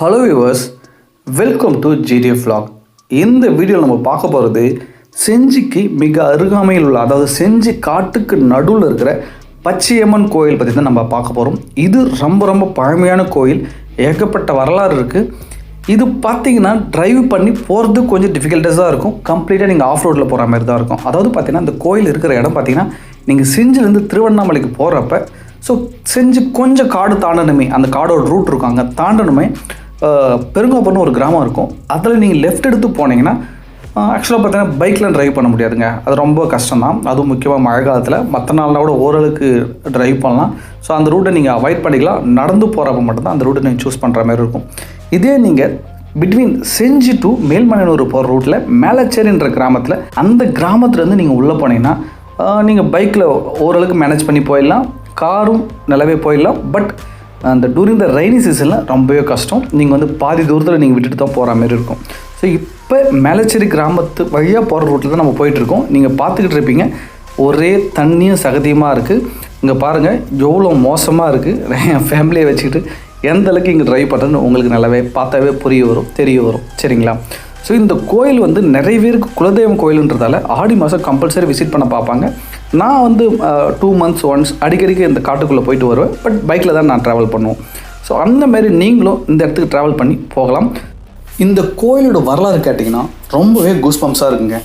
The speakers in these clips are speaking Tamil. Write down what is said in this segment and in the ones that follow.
Hello viewers, welcome to GDF vlog. இந்த வீடியோவில் நம்ம பார்க்க போகிறது செஞ்சிக்கு மிக அருகாமையில் உள்ள, அதாவது செஞ்சி காட்டுக்கு நடுவில் இருக்கிற பச்சையம்மன் கோயில் பற்றி தான் நம்ம பார்க்க போகிறோம். இது ரொம்ப பழமையான கோயில், ஏகப்பட்ட வரலாறு இருக்குது. இது பார்த்தீங்கன்னா டிரைவ் பண்ணி போகிறது கொஞ்சம் டிஃபிகல்ட்டஸாக இருக்கும். கம்ப்ளீட்டாக நீங்கள் ஆஃப் ரோட்டில் போகிற மாதிரி தான் இருக்கும். அதாவது பார்த்தீங்கன்னா இந்த கோயில் இருக்கிற இடம் பார்த்தீங்கன்னா நீங்கள் செஞ்சிலேருந்து திருவண்ணாமலைக்கு போகிறப்ப, ஸோ செஞ்சு கொஞ்சம் காடு தாண்டணுமே, அந்த காடோட ரூட் இருக்கும், அங்கே தாண்டணுமே பெருங்கோப்பன்னு ஒரு கிராமம் இருக்கும். அதில் நீங்கள் லெஃப்ட் எடுத்து போனீங்கன்னா ஆக்சுவலாக பார்த்தீங்கன்னா பைக்கில் ட்ரைவ் பண்ண முடியாதுங்க, அது ரொம்ப கஷ்டம் தான். அதுவும் முக்கியமாக மழை காலத்தில். மற்ற நாளில் கூட ஓரளவுக்கு ட்ரைவ் பண்ணலாம். ஸோ அந்த ரூட்டை நீங்கள் அவாய்ட் பண்ணிக்கலாம். நடந்து போகிறப்ப மட்டும்தான் அந்த ரூட்டை நீங்கள் சூஸ் பண்ணுற மாதிரி இருக்கும். இதே நீங்கள் பிட்வீன் செஞ்சி டு மேல்மலையனூர் போகிற ரூட்டில் மேலச்சேரின்ற கிராமத்தில், அந்த கிராமத்துலேருந்து நீங்கள் உள்ளே போனீங்கன்னா நீங்கள் பைக்கில் ஓரளவுக்கு மேனேஜ் பண்ணி போயிடலாம், காரும் நல்லாவே போயிடலாம். பட் அந்த டூரிங் த ரெய்னி சீசனில் ரொம்பவே கஷ்டம். நீங்கள் வந்து பாதி தூரத்தில் நீங்கள் விட்டுட்டு தான் போகிற மாதிரி இருக்கும். ஸோ இப்போ மேலச்சேரி கிராமத்து வழியாக போகிற ரூட்டில் தான் நம்ம போயிட்டுருக்கோம். நீங்கள் பார்த்துக்கிட்டு இருப்பீங்க, ஒரே தண்ணியும் சகதியமாக இருக்குது. இங்கே பாருங்கள் எவ்வளோ மோசமாக இருக்குது. என் ஃபேமிலியை வச்சுக்கிட்டு எந்த அளவுக்கு இங்கே ட்ரைவ் பண்ணுறதுன்னு உங்களுக்கு நல்லாவே பார்த்தாவே தெரிய வரும். சரிங்களா? ஸோ இந்த கோயில் வந்து நிறைய பேருக்கு குலதெய்வம் கோயிலுன்றதால ஆடி மாதம் கம்பல்சரி விசிட் பண்ண பார்ப்பாங்க. நான் வந்து 2 months ஒன்ஸ் அடிக்கடிக்கு இந்த காட்டுக்குள்ளே போயிட்டு வருவேன். பட் பைக்கில் தான் நான் ட்ராவல் பண்ணுவோம். ஸோ அந்தமாரி நீங்களும் இந்த இடத்துக்கு ட்ராவல் பண்ணி போகலாம். இந்த கோயிலோட வரலாறு கேட்டிங்கன்னா ரொம்பவே கூஸ்பம்ஸாக இருக்குங்க.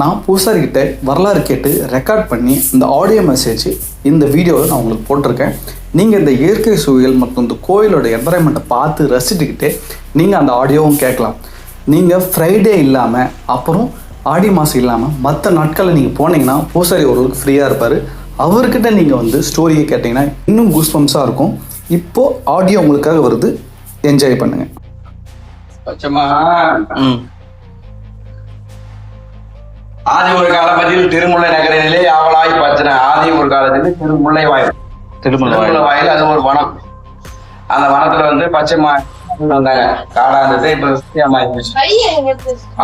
நான் பூசாரிக்கிட்ட வரலாறு கேட்டு ரெக்கார்ட் பண்ணி இந்த ஆடியோ மெசேஜ் இந்த வீடியோவில் நான் உங்களுக்கு போட்டிருக்கேன். நீங்கள் இந்த இயற்கை சூழல் மற்றும் இந்த கோயிலோட என்வரன்மெண்ட்டை பார்த்து ரசிச்சுக்கிட்டே நீங்கள் அந்த ஆடியோவும் கேட்கலாம். நீங்கள் ஃப்ரைடே இல்லாமல் அப்புறம் ஆடி மாதம் இல்லாமல் மற்ற நாட்களில் நீங்கள் போனீங்கன்னா பூசாரி ஓரளவுக்கு ஃப்ரீயாக இருப்பார். அவர்கிட்ட நீங்கள் வந்து ஸ்டோரியை கேட்டிங்கன்னா இன்னும் கூஸ்பம்ஸாக இருக்கும். இப்போது ஆடியோ உங்களுக்காக வருது, என்ஜாய் பண்ணுங்கள். ஆதி ஒரு காலப்பதில் திருமுல்லை நகரிலே ஆவலாய் பச்சன. ஆதி ஒரு காலத்தில் திருமுல்லை வாயில் அது ஒரு வனம். அந்த வனத்துல வந்து பச்சைமா காடா இருந்தது. இப்ப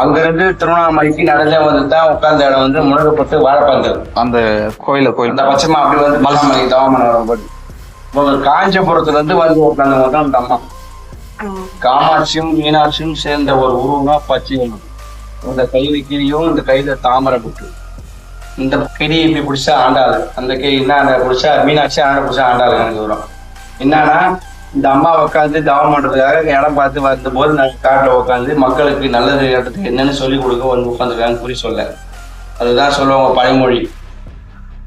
அங்க இருந்து திருவண்ணாமலைக்கு நடந்தே வந்துதான் உட்கார்ந்த இடம் வந்து முழுக்கப்பட்டு வாழைப்பந்தல். அந்த கோயில் அந்த பச்சைமா அப்படி வந்து மலைமலை தவமனம் போட்டு காஞ்சிபுரத்துல இருந்து வந்து உட்கார்ந்தவங்க தான் அந்த அம்மா. காமாட்சியும் மீனாட்சியும் சேர்ந்த ஒரு உருவம் தான் பச்சையம்மன். இந்த கையில கிளியும், இந்த கையில தாமரை புட்டு. இந்த கிளி இப்படி பிடிச்சா ஆண்டாளு, அந்த கை என்ன பிடிச்சா மீனாட்சி, ஆண்டை பிடிச்சா ஆண்டாளு. எனக்கு வரும் என்னன்னா, இந்த அம்மா உட்காந்து தவம் பண்றதுக்காக இடம் பார்த்து வந்த போது நாங்கள் காட்டில் உட்காந்து மக்களுக்கு நல்லது இடத்துக்கு என்னன்னு சொல்லி கொடுக்க வந்து உட்காந்துருக்காங்க குறி சொல்ல. அதுதான் சொல்லுவாங்க பழமொழி.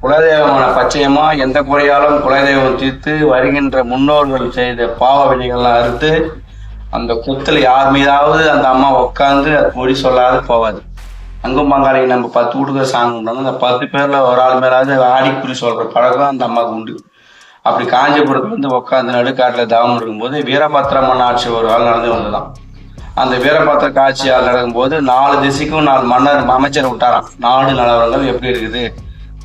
குலதெய்வமான பச்சையம்மா எந்த குறையாலும் குலதெய்வம் தீர்த்து வருகின்ற முன்னோர்கள் செய்த பாவ வினைகள்லாம் அறுத்து அந்த குத்துல யார் மீதாவது அந்த அம்மா உட்காந்து அது மொழி சொல்லாது போவாது. அங்கும் பங்காளிக்கு நம்ம 10 வீட்டுக்கு சாங் உண்டாங்க. அந்த 10 பேர்ல ஒரு ஆள் மேலாவது ஆடி குறி சொல்ற பழக்கம் அந்த அம்மாவுக்கு உண்டு. அப்படி காஞ்சிபுரத்துல இருந்து உட்காந்து நடுக்காட்டுல தவம் இருக்கும்போது வீரபத்திரம்மன் ஆட்சி ஒரு ஆள் நடந்து வந்துதான். அந்த வீரபத்திர காட்சி ஆள் நடக்கும்போது 4 திசைக்கும் 4 மன்னர் அமைச்சர் விட்டாராம். நாடு நிலவரங்கள் எப்படி இருக்குது,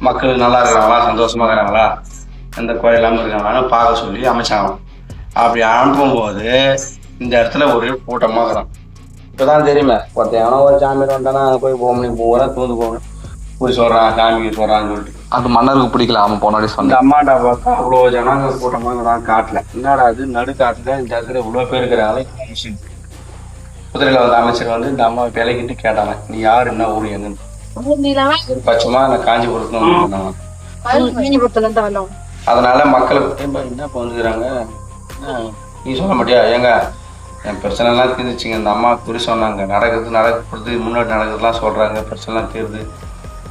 மக்கள் நல்லா இருக்கிறாங்களா, சந்தோஷமா இருக்கிறாங்களா, எந்த குறையில்லாம இருக்காங்களான்னு பார்க்க சொல்லி அமைச்சாங்களாம். அப்படி அனுப்பும்போது இந்த இடத்துல ஒரு கூட்டமாக இருக்கிறான். இப்பதான் தெரியுமே, ஒருத்தன் ஒரு சாமி வந்தானா போய் போகணும், போகிறேன் தூந்து போகணும், போய் சொல்றான் சாமிக்கு சொல்றான்னு சொல்லிட்டு அது மன்னருக்கு பிடிக்கல. அவன் போனாடி சொன்ன அந்த அம்மாட்டா பார்த்தா அவ்வளோ ஜனங்க கூட்டமாக காட்டல. என்னடா அது நடுக்காட்டுல இந்த இடத்துல இவ்வளோ பேர் இருக்கிறாங்களே. குதிரையில வந்த அமைச்சர் வந்து இந்த அம்மாவை விலைக்கிட்டு கேட்டாங்க, நீ யாரு, என்ன ஊர், எங்கன்னு. பட்சமா நான் காஞ்சிபுரத்துல வந்து அதனால மக்களுக்கு என்ன வந்துக்கிறாங்க, நீ சொல்ல மாட்டியா, ஏங்க என் பிரச்சனைலாம் தீர்ந்துச்சுங்க, இந்த அம்மா குறி சொன்னாங்க, நடக்கிறது முன்னாடி நடக்கிறதுலாம் சொல்றாங்க, பிரச்சனைலாம் தீருது,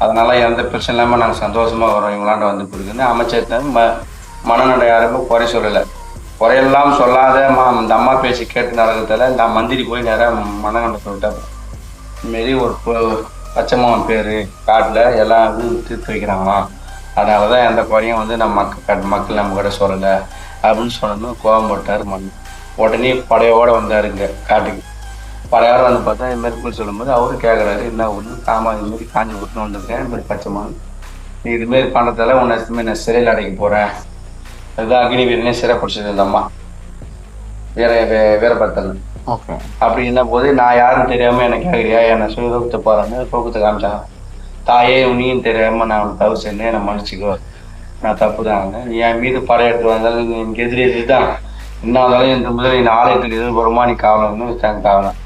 அதனால எந்த பிரச்சனை இல்லாமல் நாங்கள் சந்தோஷமா வரோம் இவங்களாண்ட வந்து கொடுக்குன்னு அமைச்சர் மனநடை யாருக்கும் குறை சொல்லலை. குறையெல்லாம் சொல்லாத இந்த அம்மா பேசி கேட்டு நடக்கிறதால இந்த மந்திரி போய் நேராக மனநடை சொல்லிட்டாரு. இதுமாரி ஒரு பச்சைமாவன் பேர் காட்டில் எல்லாம் இது தீர்த்து வைக்கிறாங்களாம், அதனால தான் எந்த குறையும் வந்து நம்ம மக்கள் நம்ம கிட்ட சொல்லலை அப்படின்னு சொன்னதும் கோபம் போட்டார் மண். உடனே படையோடு வந்தாருங்க காட்டுக்கு. படையோடு வந்து பார்த்தா இதுமாரி போய் சொல்லும்போது அவரு கேட்குறாரு, என்ன ஒன்று காமா இதுமாரி காஞ்சி கொடுத்துன்னு வந்திருக்கேன், இதுமாரி பச்சைமான் நீ இதுமாரி பண்ணுறதால உன்னை நான் சிறையில் அடைக்க போகிறேன். அதுதான் அக்னி வீரனே சிறை பிடிச்சது இந்த அம்மா வீரபத்திரன். ஓகே. அப்படி என்ன போது நான் யாரும் தெரியாமல் எனக்கு கேட்குறியா, என்னை சுயதோகத்தை போகிறாங்க தோக்கத்தை காமிச்சாங்க. தாயே நீயும் தெரியாமல் நான் அவனை தவிர செஞ்சேன், என்னை மன்னிச்சிக்கோ, நான் தப்பு தாங்க, நீ என் மீது படை எடுத்து வந்தாலும் எனக்கு எதிரி தான், என்ன இருந்தாலும் இந்த முதல் நீ ஆலயத்துக்கு எதிர்புறமா நீ காவலன்னு காவலாம்.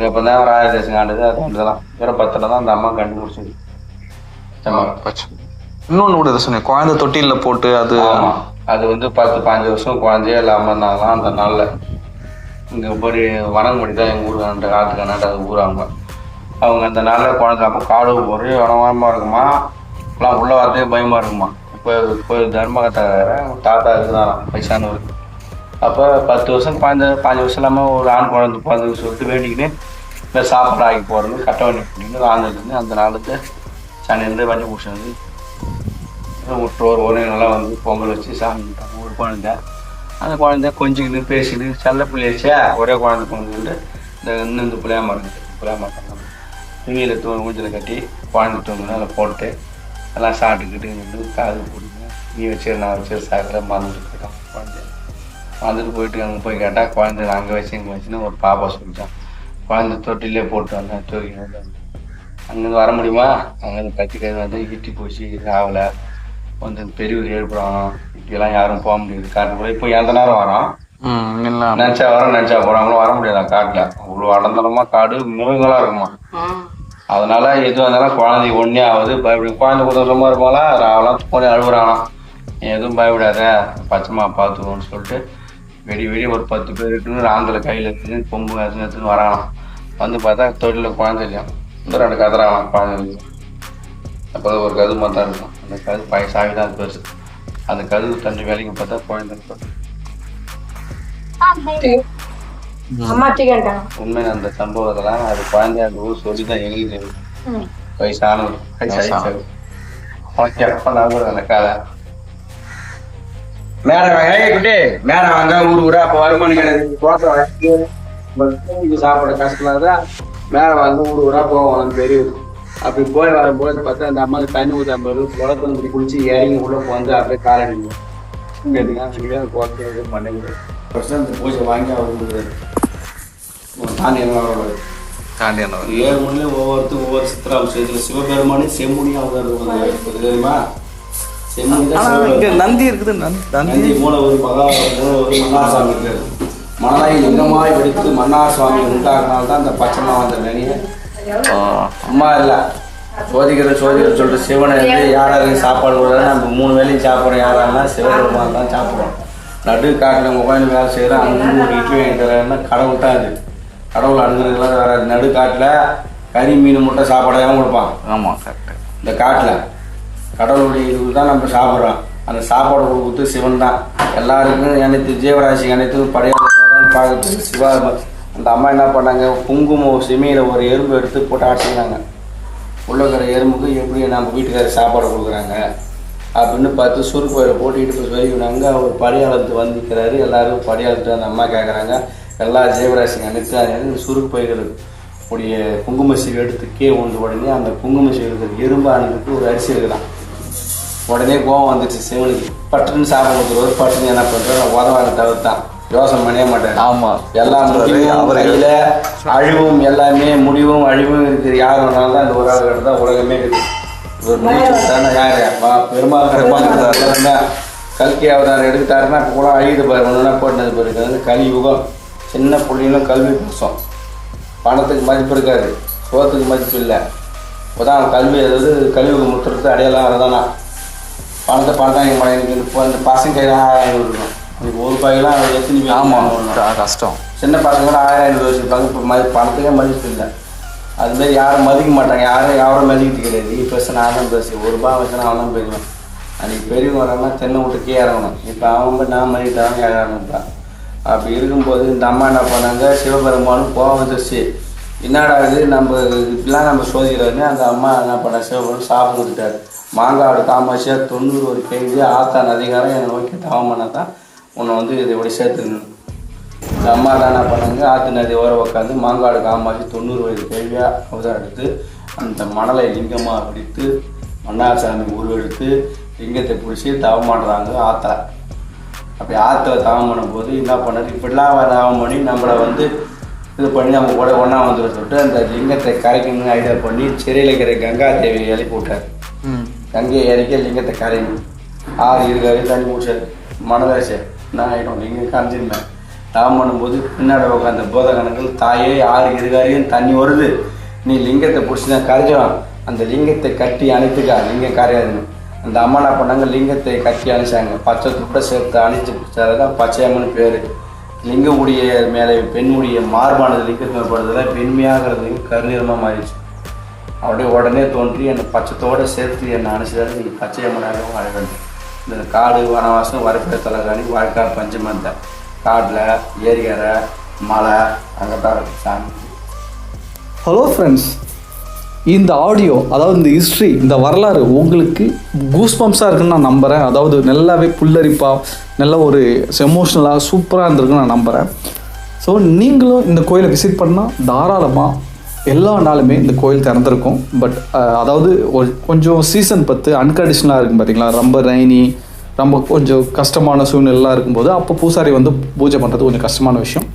இப்போ தான் ஒரு 1000 வருஷம் ஆண்டுது. அது இதெல்லாம் வேற 10ல் தான் அந்த அம்மா கண்டுபிடிச்சது. இன்னொன்று கூட இதை சொன்னேன், குழந்தை தொட்டிலில் போட்டு அது அது வந்து 10-15 வருஷம் குழந்தையே இல்லாமல் இருந்தாங்களாம். அந்த நாளில் இங்கே போய் வனங்குடி தான் எங்கள் ஊருக்கு அந்த காலத்துக்கு அண்ணாட்டு அது ஊராங்க. அவங்க அந்த நாளில் குழந்தை அப்போ காடு ஒரே வனமாக இருக்குமா, எல்லாம் உள்ள வார்த்தையே பயமாக இருக்குமா. இப்போ தர்மகத்தை தாத்தா இருந்தாராம் வயசானவர். அப்போ 10 வருஷம் 5 வருஷம் இல்லாமல் ஒரு ஆண் குழந்தை பிறந்துன்னு சொல்லிட்டு வேண்டிக்கின்னு இந்த சாப்பாடு ஆகி போகிறது கட்ட வண்டி பண்ணிட்டு வாழ்ந்துட்டு அந்த நாளுக்கு சனிலேருந்து வண்டி பிடிச்சி விட்டுருவோர் ஒரே நல்லா வந்து பொங்கல் வச்சு சாமி கும்பிட்டாங்க. ஒரு குழந்தை அந்த குழந்தை கொஞ்சிக்கிட்டு பேசிக்கிட்டு செல்ல பிள்ளையாச்சே ஒரே குழந்தை பொங்கல்ட்டு இந்த புளியாம இருக்குது. புளியாம துணியில் ஊஞ்சலை கட்டி குழந்தை தூங்குன்னு அதில் போட்டு எல்லாம் சாப்பிட்டுக்கிட்டு நின்று காது போடுங்க நீ வச்சு நான் வச்சு சாப்பிட மறந்துட்டு போயிட்டான். குழந்தை மறந்துட்டு போயிட்டு அங்கே போய் கேட்டால் குழந்தை அங்கே வச்சு இங்கே வச்சுன்னு ஒரு பாப்பா சொல்லிட்டான். குழந்தை தொட்டிலே போட்டு வந்தேன் தூக்கி அங்கேருந்து வர முடியுமா, அங்கேருந்து கத்தி வந்து ஈட்டி போச்சு ஆகலை வந்து பெரியவர் ஏற்படுறாங்க. இப்படியெல்லாம் யாரும் போக முடியாது காட்டுக்குள்ள. இப்போ எந்த நேரம் வரோம் நினச்சா வரோம் நினச்சா போகிறாங்களும் வர முடியாதான் காட்டில். அவ்வளோ அடந்தளமா காடு மிருகங்களாக இருக்குமா. அதனால எதுவும் இருந்தாலும் குழந்தை ஒன்றே ஆகுது பயப்படி. குழந்தை குதூரமாக இருப்பாங்களா அவெல்லாம் போய் அழுகுறாங்களாம். எதுவும் பயப்படாத பச்சைமா பார்த்துக்கோன்னு சொல்லிட்டு வெடி ஒரு 10 பேர் இருக்குன்னு ஆந்தில் கையில் எடுத்துன்னு கொம்பு எடுத்துன்னு வராங்களாம். வந்து பார்த்தா தொழிலில் குழந்தை இல்லையா இந்த 2 கதறாங்களாம் குழந்தை. அப்போ ஒரு கது மாதிரி தான் இருக்கும். அந்த கது சாவி தான் பெருசு. அந்த கதவு தண்ணி வேலைக்கு பார்த்தா குழந்தை உண்மை. அந்த சம்பவத்தெல்லாம் அது குழந்தை அந்த ஊர் சொல்லி தான் எங்களுக்கு வயசானவர் அந்த காலை மேல வாங்க குட்டி மேல வாங்க ஊரா அப்போ வருமானம் கிடையாது. சாப்பாடு கஷ்டமாதான் மேல வந்து ஊரா போவோம் பெரியவர். அப்படி போய் வரும்போது பார்த்தா அந்த அம்மாவுக்கு தண்ணி ஊற்றாம்பது குளத்துல குளிச்சு இறங்கி உள்ள வந்து அப்படியே காலடிங்க கேட்டீங்கன்னா மண்டைக்கு அந்த பூஜை வாங்கி அவர் தாண்டியான 7 மணிலையும் ஒவ்வொரு சித்திராபிஷேகத்தில் சிவபெருமானே செம்முனியும் அவங்க தெரியுமா. செம்முனி நந்தி இருக்குது. நந்தி மூலவர் மன்னார் இருக்காரு. மணலாய் லிங்கமாய் வெடித்து மன்னார் சுவாமி உண்டாக்குனால்தான் அந்த பச்சைமா வந்த நினைவு அம்மா இல்லை சோதிக்கிற சொல்லிட்டு சிவனை வந்து யாராவது சாப்பாடு கொடுத்தா நம்ம 3 வேலையும் சாப்பிட்றோம். யாராருன்னா சிவபெருமான் தான் சாப்பிட்றோம். நடு காட்டில் மொபைல் வேலை செய்கிறோம். அங்கே ஒரு இட்லி வாங்கிட்டு கடவுள் தான் அது. கடவுள் அணுகிறதுலாம் வராது. நடு காட்டில் கறி மீன் முட்டை சாப்பாடாகவும் கொடுப்பான். ஆமாம் கரெக்டு. இந்த காட்டில் கடவுளுடைய இது தான் நம்ம சாப்பிட்றோம். அந்த சாப்பாடு கொடுக்குறது சிவன் தான். எல்லாருக்கும் அனைத்து ஜீவராசி அனைத்தும் படையாளம் பார்க்குறது சிவா. அந்த அம்மா என்ன பண்ணாங்க, குங்குமம் செமையில் ஒரு எறும்பு எடுத்து போட்டு ஆட்டினாங்க. உள்ளக்கிற எறும்புக்கு எப்படி நம்ம வீட்டுக்கார சாப்பாடு கொடுக்குறாங்க அப்படின்னு பார்த்து சுருக்கோயில போட்டு இடுப்பு சொல்லிவினாங்க. அவர் படையாளத்து வந்துக்கிறாரு. எல்லாரும் படையாளத்து அந்த அம்மா கேட்குறாங்க. எல்லா ஜீவராசிங்க அனைத்து சுருக்கு பயிர்களுக்கு உடைய குங்கும சீவு எடுத்து கீழே உண்டு. உடனே அந்த குங்கும சீவு இருக்கிற எறும்பு அணுக்கு ஒரு அரிசி இருக்குதான். உடனே கோவம் வந்துச்சு சிவனுக்கு. பட்டுன்னு சாப்பிட கொடுத்துருவார். பட்டுன்னு என்ன பண்ணுறாரு உதவாங்க தவிர்த்தான். யோசனை பண்ணவே மாட்டார். ஆமாம் எல்லாம் அவர் கையில் அழிவும் எல்லாமே முடிவும் அழிவும் இருக்குது. யார் வேணாலும் தான் இந்த ஒரு ஆள் தான் உலகமே இருக்குது. ஒரு முடிச்சு தானே யார் பெருமாள் கல்கி அவதாரம் எடுத்துட்டாருன்னா இப்போ கூட அழியுது பாருன்னா போட்டது போயிருக்காது. கலியுகம் சின்ன பிள்ளைங்களும் கல்வி பேசும். பணத்துக்கு மதிப்பு இருக்காது, சோத்துக்கு மதிப்பு இல்லை. இப்போதான் கல்வி அதாவது கலியுகம் முத்துறது அடையாளம் அதுதானா. பணத்தை எனக்கு இப்போ அந்த பசங்க கையில் 1000 இருக்கும். இப்போ ஒரு ரூபாய்க்கெல்லாம் எத்தனை பேர். ஆமாம் கஷ்டம். சின்ன பசங்களாம் 1000 வச்சுருப்பாங்க. இப்போ பணத்துக்கே மதிப்பு இல்லை. அதுமாரி யாரும் மதிக்க மாட்டாங்க. யாரும் மதிக்கிட்டு கிடையாது. நீ பேச நான் தான் பேசு. 1 ரூபா வச்சுனா அவன் தான் பேசுவேன். அன்றைக்கி பெரியவங்க வராங்கன்னா தென்னை விட்டுக்கே இறங்கணும். இப்போ அவன் போய் நான் மதிக்கிட்டாங்க இறங்கணும்ட்டான். அப்படி இருக்கும்போது இந்த அம்மா என்ன பண்ணாங்க, சிவபெருமானும் கோவம் வந்துருச்சு. என்னடா இது நம்ம இப்படிலாம் நம்ம சோதிக்கிறாருன்னு அந்த அம்மா என்ன பண்ண சிவபெருமான் சாப்பிட்டு விட்டுட்டாரு. மாங்காடு காமாட்சியாக 91 கேள்வி ஆத்தான் அதிகாரம் என்னை நோக்கி தவம் பண்ண தான் உன்னை வந்து இதை இப்படி சேர்த்துக்கணும். இந்த அம்மா தான் என்ன பண்ணாங்க, ஆற்று நதி ஓரம் உட்காந்து மாங்காடு காமாட்சி 90 வயது கேள்வியாக அவதாரம் எடுத்து அந்த மணலை லிங்கமாக பிடித்து மன்னார் சாமி உருவெடுத்து லிங்கத்தை பிடிச்சி தவம் பண்ணுறாங்க ஆத்தா. அப்படி ஆற்றுல தவம் பண்ணும்போது என்ன பண்ணார், இப்படிலாம் தவம் பண்ணி நம்மளை வந்து இது பண்ணி நம்ம கூட ஒன்றா வந்துட சொல்லிட்டு அந்த லிங்கத்தை கரைக்கணும்னு ஐடியா பண்ணி சிறையில் இருக்கிற கங்கா தேவியை எழுப்பி விட்டார். கங்கையை இறக்கி லிங்கத்தை கரைக்கணும். 6 இருக்காரு தண்ணி முடிச்சார். மணலாச்சு நான் ஆகிடும். லிங்கம் கரைஞ்சிருந்தேன். தவம் பண்ணும்போது பின்னாடி உட்காந்த போத கணக்கில் தாயே ஆறு இருகாரியும் தண்ணி வருது, நீ லிங்கத்தை பிடிச்சி தான் கரைஞ்சோம், அந்த லிங்கத்தை கட்டி அணைத்துக்கா, லிங்கம் கரையாதுன்னு. அந்த அம்மா என்ன பண்ணாங்க, லிங்கத்தை கட்டி அணைச்சாங்க. பச்சை துப்பை சேர்த்து அணைச்சி பிடிச்சாதான் பச்சையம்மன் பேர். லிங்கமுடைய மேலே பெண்ணுடைய மார்பானது லிங்கத்தில் படுறதுல பெண்மையாகிறது கருநிறமாக மாறிடுச்சு. அப்படியே உடனே தோன்றி என்னை பச்சத்தோடு சேர்த்து என்னை அணைச்சதால் நீங்கள் பச்சையம்மனாகவும் அழ வேண்டும். இந்த காடு வனவாசம் வரப்பிட தலைகாணி வாழ்க்காடு பஞ்சமந்த காட்டில் ஏரிக்கரை மலை அங்கே தான் இருக்குது சாமி. ஹலோ ஃப்ரெண்ட்ஸ், இந்த ஆடியோ அதாவது இந்த ஹிஸ்ட்ரி, இந்த வரலாறு உங்களுக்கு கூஸ்பம்ஸாக இருக்குன்னு நான் நம்புகிறேன். அதாவது நல்லாவே புல்லரிப்பாக நல்ல ஒரு எமோஷ்னலாக சூப்பராக இருந்திருக்குன்னு நான் நம்புகிறேன். ஸோ நீங்களும் இந்த கோயிலை விசிட் பண்ணால் தாராளமாக எல்லா நாளுமே இந்த கோயில் திறந்திருக்கும். பட் அதாவது கொஞ்சம் சீசன் பார்த்து அன்கண்டிஷனலாக இருக்கும் பார்த்தீங்களா, ரொம்ப ரெய்னி, ரொம்ப கொஞ்சம் கஷ்டமான சூழ்நிலைலாம் இருக்கும்போது அப்போ பூசாரி வந்து பூஜை பண்ணுறது கொஞ்சம் கஷ்டமான விஷயம்.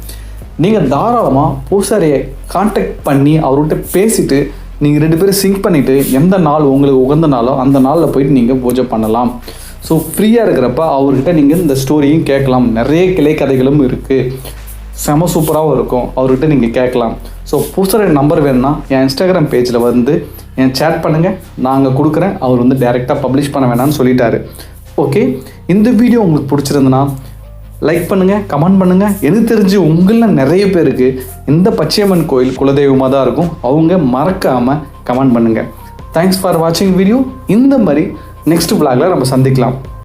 நீங்கள் தாராளமாக பூசாரியை கான்டாக்ட் பண்ணி அவர்கிட்ட பேசிவிட்டு நீங்கள் 2 பேரும் சிங்க் பண்ணிவிட்டு எந்த நாள் உங்களுக்கு உகந்த நாளோ அந்த நாளில் போயிட்டு நீங்கள் பூஜை பண்ணலாம். ஸோ ஃப்ரீயாக இருக்கிறப்ப அவர்கிட்ட நீங்கள் இந்த ஸ்டோரியும் கேட்கலாம். நிறைய கிளை கதைகளும் இருக்குது, செம சூப்பராகவும் இருக்கும், அவர்கிட்ட நீங்கள் கேட்கலாம். ஸோ பூசாரி நம்பர் வேணும்னா என் இன்ஸ்டாகிராம் பேஜில் வந்து என் சேட் பண்ணுங்கள், நான் அங்கே கொடுக்குறேன். அவர் வந்து டைரெக்டாக பப்ளிஷ் பண்ண வேணாம்னு சொல்லிட்டாரு. ஓகே, இந்த வீடியோ உங்களுக்கு பிடிச்சிருந்துன்னா லைக் பண்ணுங்கள், கமெண்ட் பண்ணுங்கள். எனக்கு தெரிஞ்சு உங்களில் நிறைய பேருக்கு இந்த பச்சையம்மன் கோயில் குலதெய்வமாக தான் இருக்கும். அவங்க மறக்காமல் கமெண்ட் பண்ணுங்கள். தேங்க்ஸ் ஃபார் வாட்சிங் வீடியோ. இந்த மாதிரி நெக்ஸ்ட் vlogல நம்ம சந்திக்கலாம்.